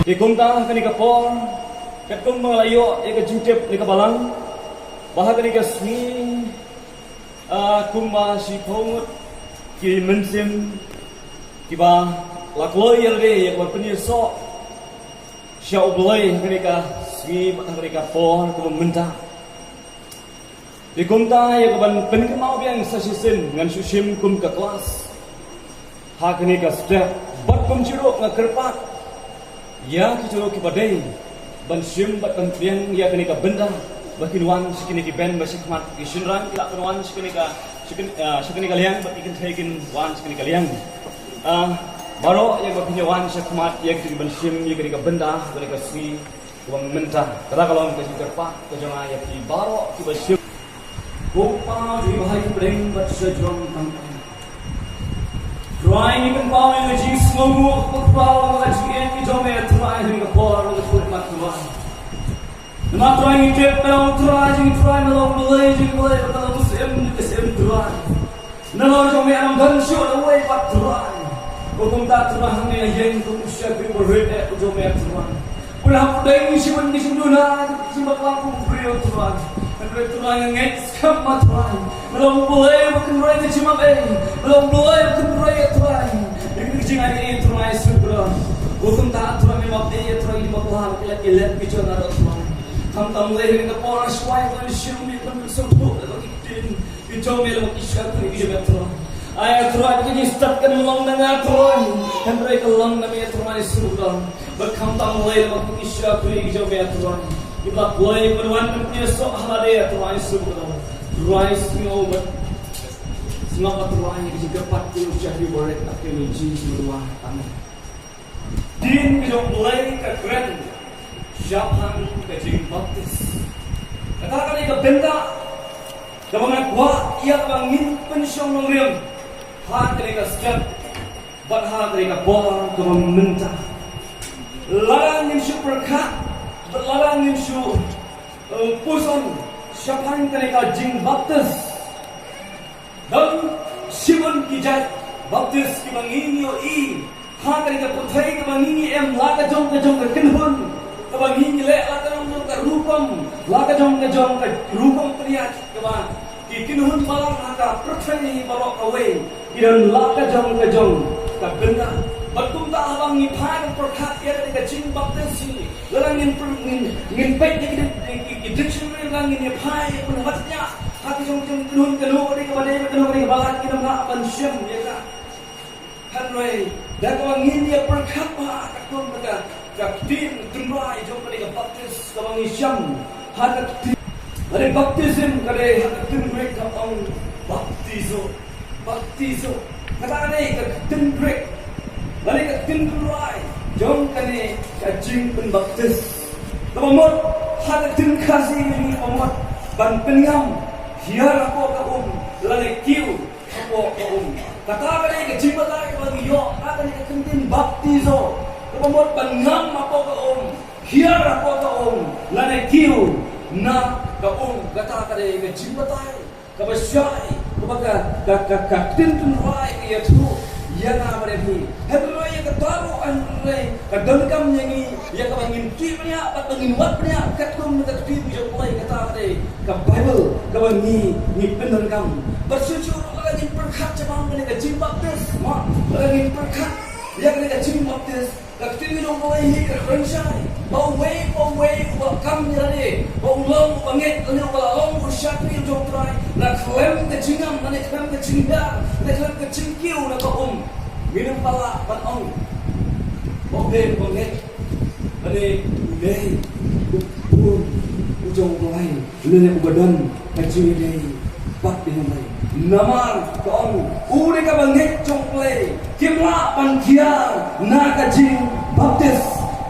Ikumta kani kapor, kat kung mga layo, ika jutip ni kabalang, bahag kani kasmi, kung ma si pongot, ki mensim, kiba lakloy yalde, yak penyeso, siya ublay kani ka smi, batang kani kapor, kung menta. Ikumta yak ban penkemau biang sasisin ngan susim kum ka kelas, hak kani ka step, bat kum ciruk ngakerpat. Ya kicuro kibadai ban sim bat pentriang ya kini ka benda bakin wan sikini ki ben basik mat kisinran kila penwan sikini ka liang bat ikin thaikin wan sikini ka liang baro ya bakin wan sikmat ya kini ban sim ya kini ka benda kini ka si wang menta kala kalau ka sikarpa ka jonga ya ki baro ki basim gopa di bahai breng bat sejong tang Trying even bowing a G slow move, but following a G and you don't have to try to pour with a foot back to one. I'm not trying to get down, trying along the blazing way, but I'm the same try. No, I'm done short away, but try. Welcome back to my honey, a young to shut people read that to me to one. Well, how day she wouldn't do not, she might want to real to one. And we're trying against come my time. But I'm believe I can write it to my baby. But I'm believe I can write it trying. You're reaching I need to my super. Welcome back to my day, trying to have let you let me to another one. Come down later in the forest, wife, and shoot me from some book that you told me about each other. I have tried to get stuck along the natural and break along the way to my super. But come down later about each other. You got play but one year so hard to rise over rise me over. It's not what trying is a party of Jeffrey Warren after me Jesus one. Din you play a grand Japan Beijing Baptist. Katakan ika benda the mga kwa iya pangin pensyong ng riyang hard ika step but hard ika bor kumenta larang yung super cut berlarang insu pusan siapain mereka jing baptis dan Simon kijat baptis kimanginyo i ha mereka putai kimanginyo em laga jong ke kenhun kimanginyo le laga jong ke rupam priat keba ki kenhun malang haka perthai barok away kiran laga jong ke benda Batum tak abang ni pahang perkat ya ketika jing baptis ini. Larang ngin pek ni dictionary larang ngin pahang pun hatnya hati jong kenun di kepada kenun di balat kita nak pensiun ya kan. Hanway dah kau ngin dia perkat bah kakun mereka kaktin tunai jong ketika baptis kau ngisam hati dari baptism kade hati mereka on baptizo kata ni kaktin break Balik ke tindurai, jom kani kajing penbaptis. Kemamut hati tin kasih ini kemamut ban penyam hiar aku lalai kiu aku kata kani kajing batai bagi yo kata kani kentin baptizo. Kemamut penyam aku hiar aku lalai kiu na kata kani kajing batai kabasyai kebaga tindurai ia tu. Ya na mereka. Heblo ya ketaru anre. Kadangkam yang ya kebangin kinya, patangin watnya, katkum takdir bijak mulai kata ada. Ke Bible kebangi ni penangkam. Bersuci orang lagi perkat cemang mereka jimbaptes. Mak lagi perkat. Ya mereka jimbaptes. Takdir bijak mulai ni kerensai. Bau way, welcome jadi. Bau long bangit, long usyakri bijak try. Nak klem kecingam, nak klem kecingda, nak klem kecingkiu nak minum pala panong bongden ane ulay upur ujung mulai ulay ubadan kacil day pak dinamai namar kaong uri ka bangit jong play kimla pankiar na kacing baptis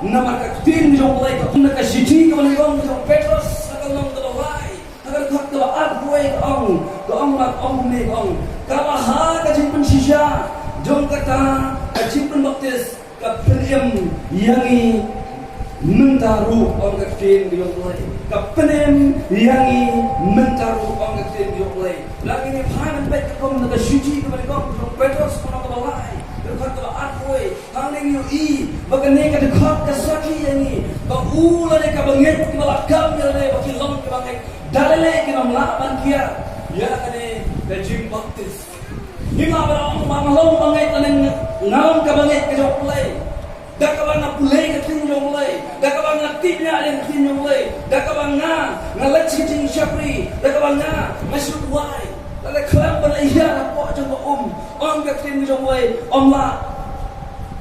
namar kaktin jong play kakun na kasiji kamanigong jong Petros nakalong dalaway nakalong dalawag buhay kaong lakong ni kaong kabaha kacing pensisya jom kata kacing penbaptis kaperiam yangi mentaru orang tin yo play kapenem yangi mentaru ang tin yo play lagi ni phanan pe kom na shuji ko bali kom petros ko na balai dekat ko atoi hangling yo I bagane ka dekat ka saki yani ba ula ne ka banget ki balakam ya ne ba kilong ki banget dalale ki nam laban kia ya kane the Jim Baptist ni ma ba ang long banget anen ngalam ka banget ka yo play dakabang na pulay ka tinyong lay dakabang na tinya alin tinyong lay dakabang na ngalachijing syapri dakabang na masyudway dakabang na iya na po jang om ka tinyong lay la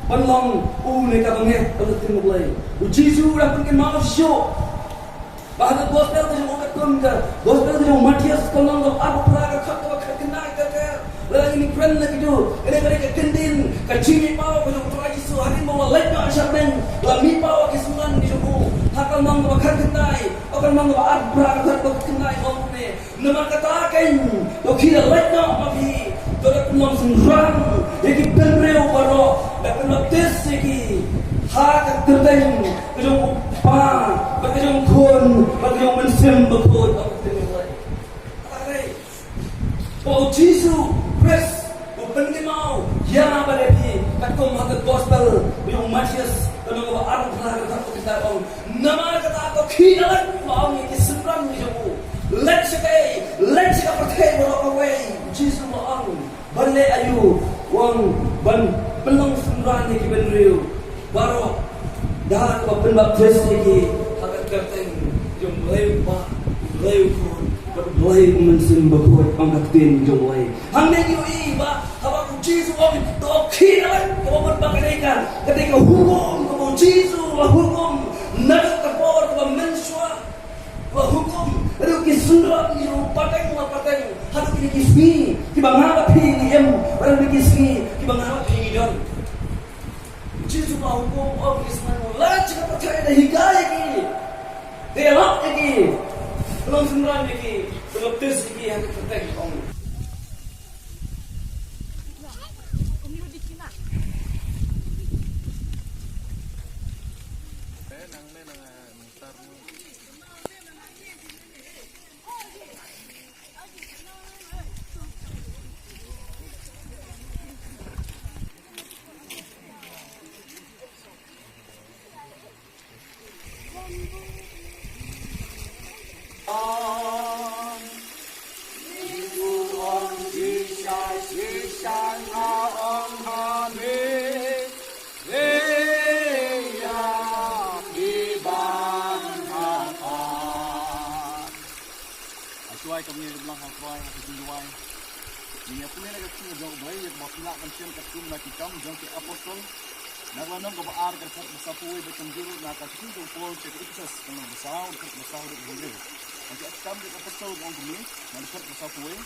panlong uli ka bangit ang tinyong lay u Jisu lang pagkin mga show bahkan gospel ka yung ukatum ka gospel ka yung Matias ka lang ako praga kakwa kakinay ka lagi ni friend lagi tu ini mereka kendin kacimi pau ko yung tuwa Jisu hari mo light na syarben lami pau ke sungan di jogo hakal mang ba khakenai akal mang ba abra ka ko kenai om ne nama kata kain to khira light na mabi to da kunam sunran yeki penreo baro da kunam tes yeki ha ka terdain ko yung pa ba ko yung khon ba ko yung mensim ba ko ba ko tenai akai oh Jisu press open ke mau ya baledi katum hadat gospel yung Matias kalau ba arang pelajar ko kita bang nama kata ko khidalan mau ni kisram ni jomu let's ka patay mo away Jesus mo ang balle ayu wang ban penong sunran ni kibenriu baro dah ko penbaptis ni hadat kerteng yung leu ko Boleh mensim berbuat pangkatin jomlay. Hanggang iyo iba, habang Jisu ang dokinan, kamu berbagai ketika hukum, kamu Jisu lah hukum, nak kapor kamu mensua, lah hukum, aduh kisundram iyo pateng, harus ini kismi, kibang apa pingin, orang kismi, kibang apa pingin. Jisu lah hukum, oh kisman, lah cakap percaya dah hikayat ini, delap ini. Belum sembilan lagi, belum tes lagi yang kita tengok. Kami bilang hafai hafai ini apa ni nak kita jauh bayi yang maklum kancing katum nak kita jauh ke apostol nak lanang ke baar ke sapui betul juru nak kasih tu pol ke ikut dengan besar dengan benda nanti kita ke apostol orang kami nak dekat sapui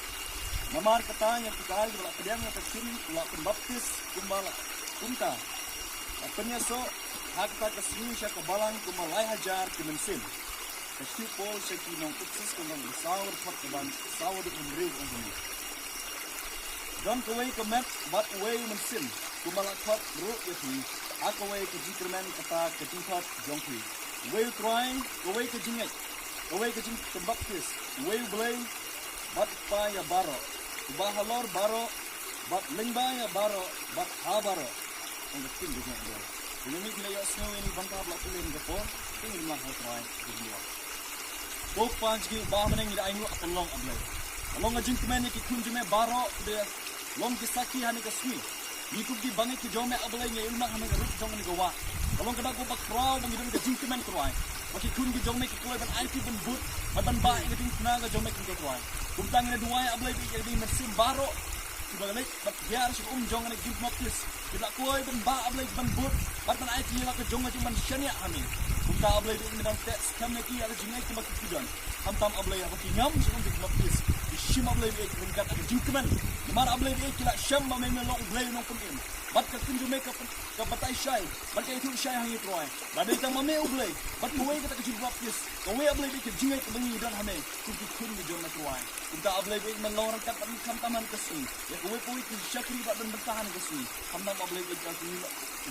namar katanya kita ada belak pedang yang kecil belak pembaptis kumbala kunta apanya so hak tak kesini saya kebalan kumalai hajar kemensin Kasi Paul sa kinong kutsis kung ang sawar pat kaban sawar di kumrig ang gumi. Don't away commit but away man sin. Kumalakot bro yati. Ako away ka jikerman kata katingkat jongkri. Away crying, away ka jingay. Away ka jing kebaptis. Away blay but pa ya baro. Bahalor baro but lingba ya baro but ha baro. Ang gatin di niya. Ini kaya snow ini bangka blak ulin gapo. Tingin lang ha try di niya. Pok panch ki ba maneng ida aingu akalong ablay. Along ajin kemene ki kunjume baro de long ki saki hani ka smi. Niku ki bangi ki jome ablay nge ilma hani rut jong ni gawa. Along kada ko bakraw bang idun ka jin kemen kroai. Baki kun ki jome ki kloy ban IT ban but ban ba ngi ting na ga jome ki kroai. Kumtang ni duai ablay ki di mersim baro. Kibalay bat biar si jong ni jin mokis. Kita kloy ban ba ablay ban but ban IT la ka jong ban shania hani. Kumta ablay di minang teks kami ki ala jingay ki makikidan. Hamtam ablay apa kinyam si untuk mapis. Ishim ablay di ringkat ada jingkeman. Namar ablay di kila syam ma memang long ablay nong punin. bat ka kunju me ka batai syai bat ka itu syai hangi troai badai ta mame ublei bat kuwe ka ka jibap yes kuwe ablei ke jingai ka bangi dan hame kun ki kun ni jom troai kunta ablei be melorang kat pan kam taman kesni ya kuwe kuwe ki syakri bat dan bertahan kesni hamdam ablei be ka ni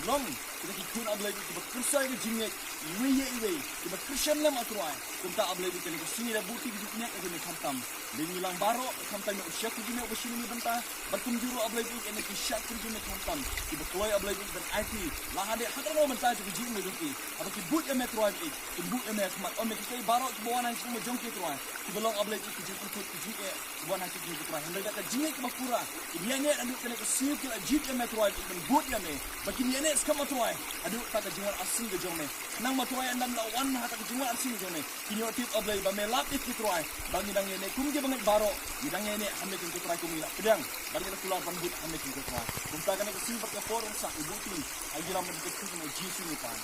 long kita ki kun ablei be ba kursai ke jingai iwe ki ba krishan lam troai kunta ablei be ke sini da buti ki nya ka ni khamtam Lingilang baro kamtai me usyak ku jine ubashini ni benta berkum juru ablai bi ene ki syak ku jine kamtam ki bekloi ablai bi dan IT la hade hata no benta ku jine me duki aba ki but eme troai bi ki but eme khmat on me ki kai baro ki bawana ki mo jongki troai ki belong ablai bi ki jine ku jine bawana ki jine troai hande ka jine ki bakura ki dia ne anu kene ki siu ki jit eme troai bi dan but eme ba ki ne skam troai adu ta ka jingwar asin ke jome nang ma troai nan la wan hata ki jingwar asin jome ki no tip ablai ba me lap ki troai bangi dang ne kum banget baro bidangnya ini hamil tingkat terakhir kumila pedang bagi kita keluar rambut hamil tingkat terakhir bumta kan ke sini pakai forum sah ibu tu lagi lama dekat tu sama jisu ni pan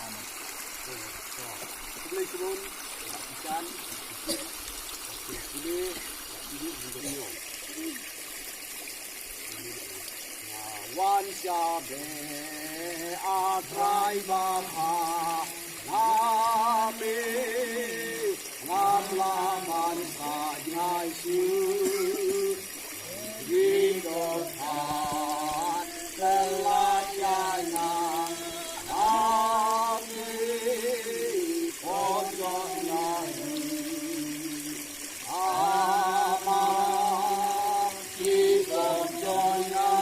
aman boleh turun ikan ini wan syabe atrai bapa nabi Laman sajai siu hidupan kelajanya ami pojok nahi aman di pojoknya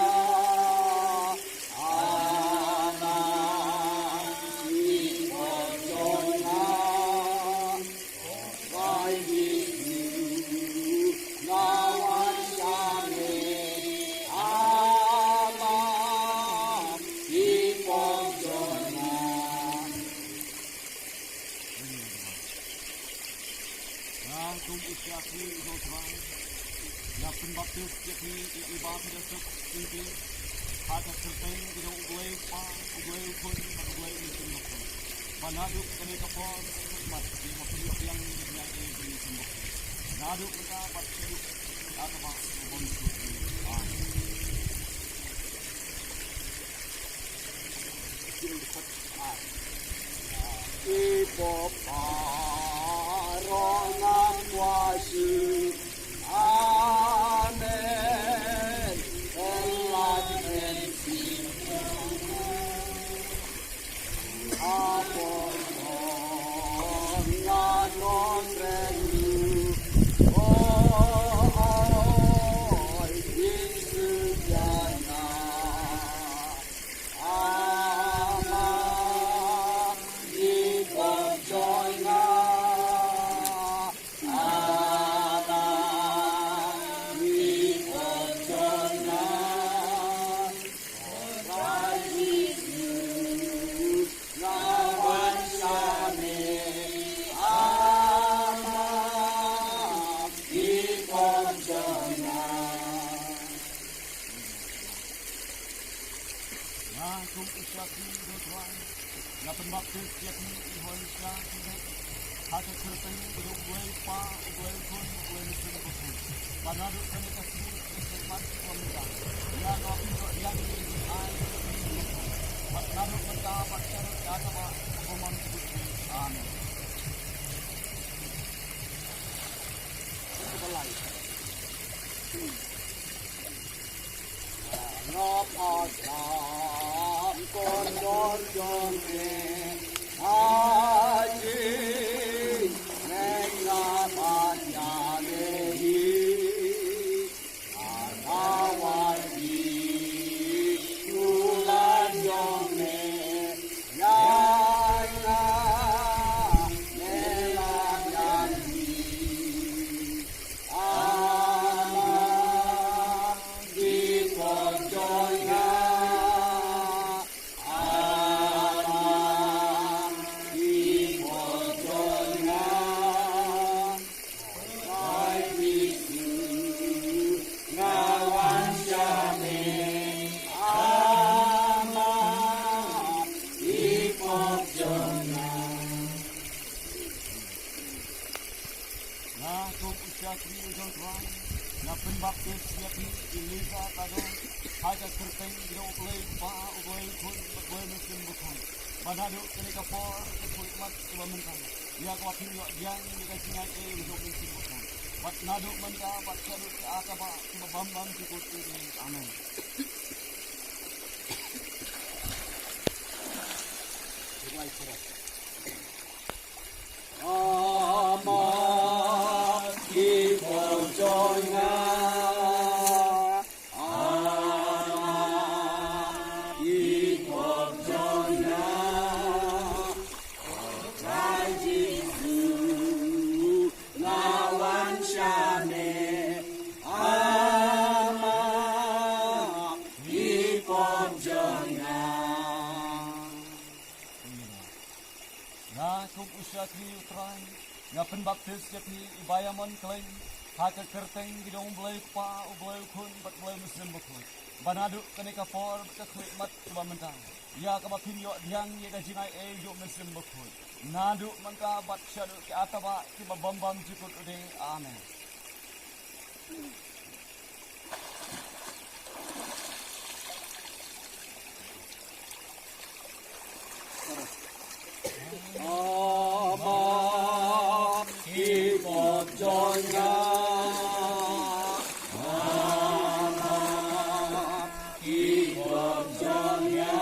aman di pojoknya Yakni Israel, Yakni Baptist, Yakni Ibadah Dasar, Yakni Hata Sertain, Kita Uglai Pa, Uglai Pun, Uglai Mission Baptist. Panaduk kami kapal, Mat, Di Mapilok yang Dinyai Di Mission Baptist. Naduk kita Baptist, Atama, Bonsu, Ipo Parongan Wasi Amen Eladen Apon Nganon Rendu Oh Yesu Jana Baptist yakni Ihonisha Hata Sertain Guru Uglai Pa Uglai Kun Uglai Mission Baptist Panaduk kami kasih Kesemat Pemerintah Ya Nabi Yang Ai Panaduk Mentah Pakar Yatama Hukuman Putri Amin Itu belai Ngop Asam Kondor Jombe Haji Mengabat Yanehi Anawadi Tulan Jombe Yana Melang Yanti Aman Di Pojoknya na penbaptis siap ni Elisa tago haga kerteng gida uplay pa uplay kun uplay mesin bukan banado kenika por kulit iba mentang ya ko pin yo yang ni ka singa e ujo mesin bukan bat nado menta bat kadu ke ataba bambam sikut ini amen Amat dipercaya, amat dipercaya, Rai Yesus lawan syane, amat dipercaya. Na kum usya kriutran na penbaptis yakni ibayamon klaim haka kerteng gidong blay pa ublay kun bat blay muslim bukun banadu kenika por ka khidmat ba mentang ya ka bapinyo diang ye ka jingai e yo muslim bukun nadu mangka bat shadu ki ataba ki bambam jikut ude amen Amat dipercaya, amat dipercaya,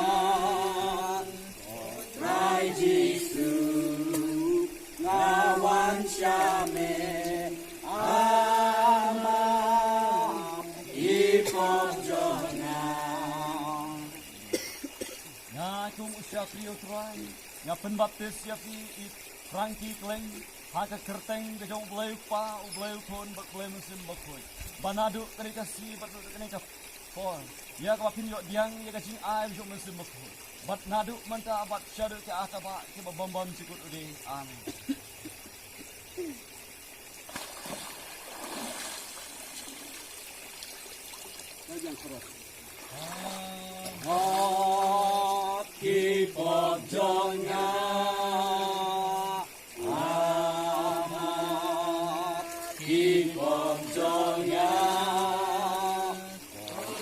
Rai Yesus lawan syame, amat dipercaya. Na kung usya kriotran nga penbaptis ya fi Frankie Kleng haka kerteng gajong ublay pa ublay kon baklay musim bakoy banado kenika si banado kenika for ya kapin yo diang ya kacing ay jo musim bakoy bat nado manta bat shadow ke ataba ke bambam sikut ude amen Jangan keras. Hati pojoknya amat di pojoknya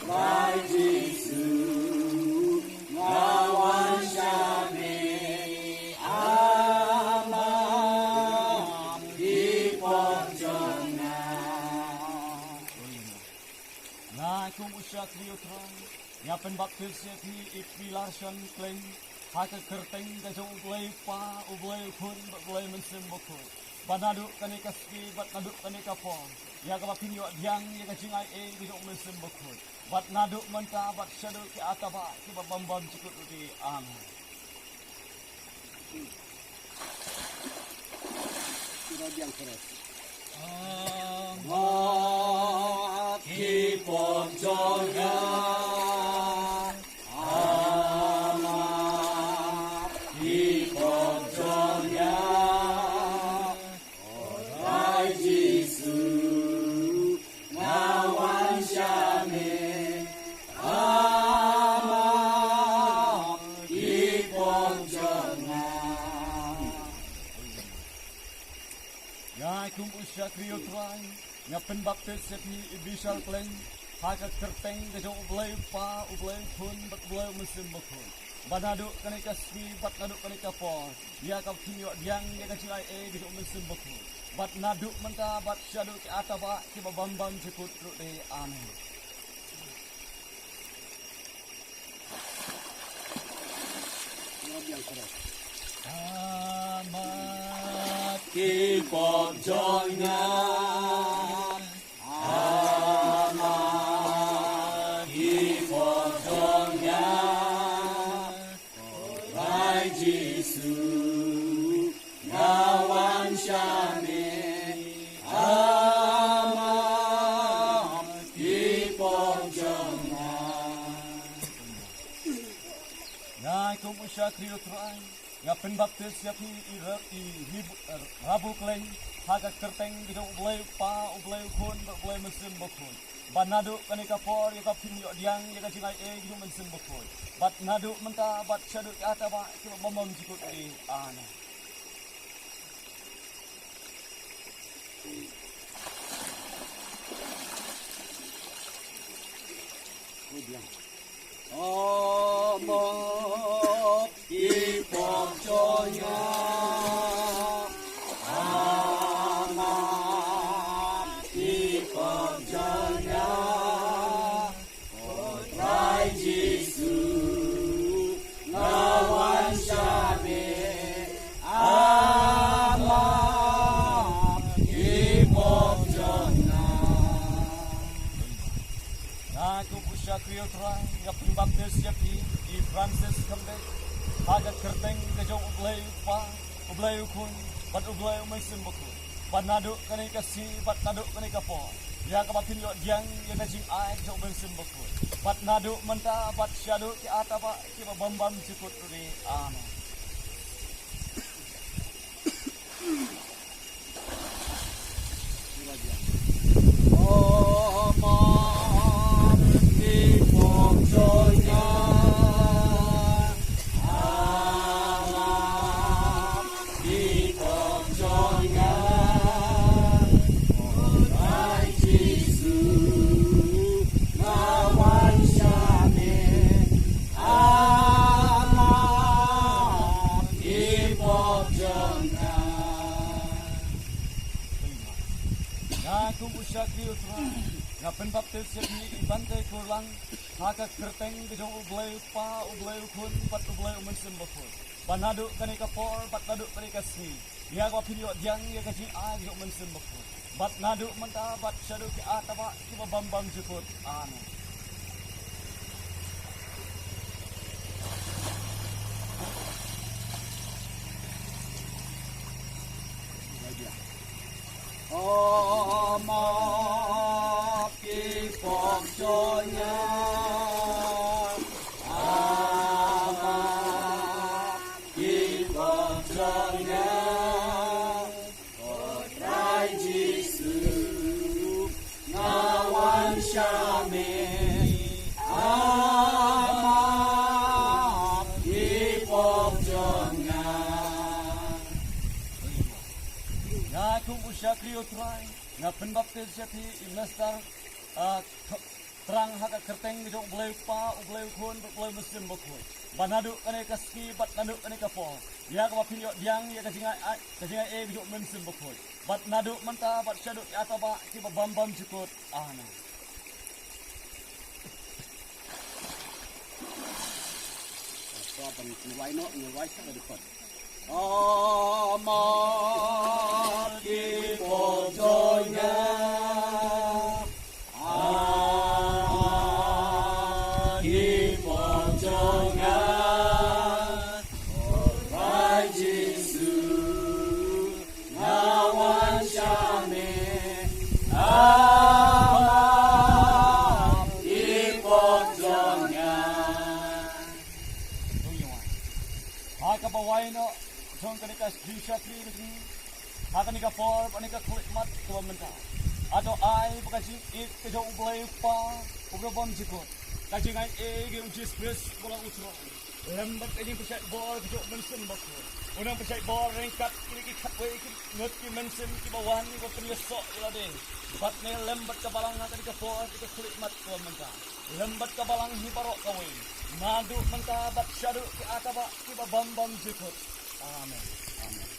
Rai Yesus lawan syame amat di pojoknya na kung usya kriotran ya penbaptis ya fi ikbilasan kleng haka kerteng gajong ublay pa ublay kun ublay mensim bukun banadu kanika ski bat nadu kanika pon ya kapin yo diang ya kacing ai e gajong mensim bukun bat nadu menta bat shadu ki ataba ki bambam cikut uti amen sudah diang keras amat dipercaya amat dipercaya Rai Yesus lawan syame amat dipercaya ya kum usya kriotran ya penbaptis yakni ibisal kleng haka kerteng gajong ublay pa ublay kun bat ublay musim bakun banado kanika swi bat nado kanika por ya ka kinyo diang ya kacilai e gajong musim bakun bat nado menta bat shadu ke ataba ki bambam sikut de amen amat di pojoknya amat di pojoknya Rai Yesus lawan syame amat di pojoknya na kum usya kriotran nga penbaptis ya fi rabu kleng haka kerteng gidong ublay pa ublay kun ublay musim bakun banado kanika por ya kapin yo diang ya kacing ai e gidong musim bakun bat nado menta bat shadu ke ataba ki bambam sikut e amen Kriyo Trai, Yapin Baptist Yapi, I Francis Kambe, Haga Kerteng, the Jong Ublay Pa, Ublay Kun, but Ublay Mason Boku, but Nadu Kanika Si, but Nadu Kanika Po, Yakapin Yang, Yakajing I, Jong Mason Boku, but Nadu Manta, but Shadow Ataba, Kiba Bambam Chikut Ri, Amen. Ngapen baptis ni ibante kulang haka kerteng gejong ublay pa ublay kun pat ublay umensim bokun banadu kanika por pat nadu kanika si dia ko pinyo jang ya kaji a gejong umensim bokun bat nadu menta bat shadu ki ataba ki bambam jukut amen. Oma ki pom jonya ama ki pom jonya Kodrai Jisu ngawan syame ama ki pom jonya Ngakum usyak Kriyo Trai Ngapen baptis Yapi imestar terang haka kerteng gejong ublay pa ublay kun ublay muslim bokun banadu kane kaski bat nadu kane kapo ya ka pinyo diang ya kajinga e gejong muslim bokun bat nadu menta bat shadu ataba ki bambam jukut amen. Amat ki pojonya ki pojonya Kodrai Jisu ngawan syame amat ki pojonya haka bawaino Jong kanika Shakri ni haka nika for panika klikmat tuwa menta ato ai pakaji ik kejo ublay pa ubrobam jikot kaji ngai e ge Jesus Christ bola utro lembat ini pesai bor kejo mensen bako unang pesai bor rengkat ini ki katwe ki ngot ki mensen ki bawan ni ko priesok ila de bat ne lembat ka balang haka nika for ka klikmat tuwa menta lembat ka balang hi barok kawe nadu menta bat syadu ki ataba ki bambam jikot Amen. Amen.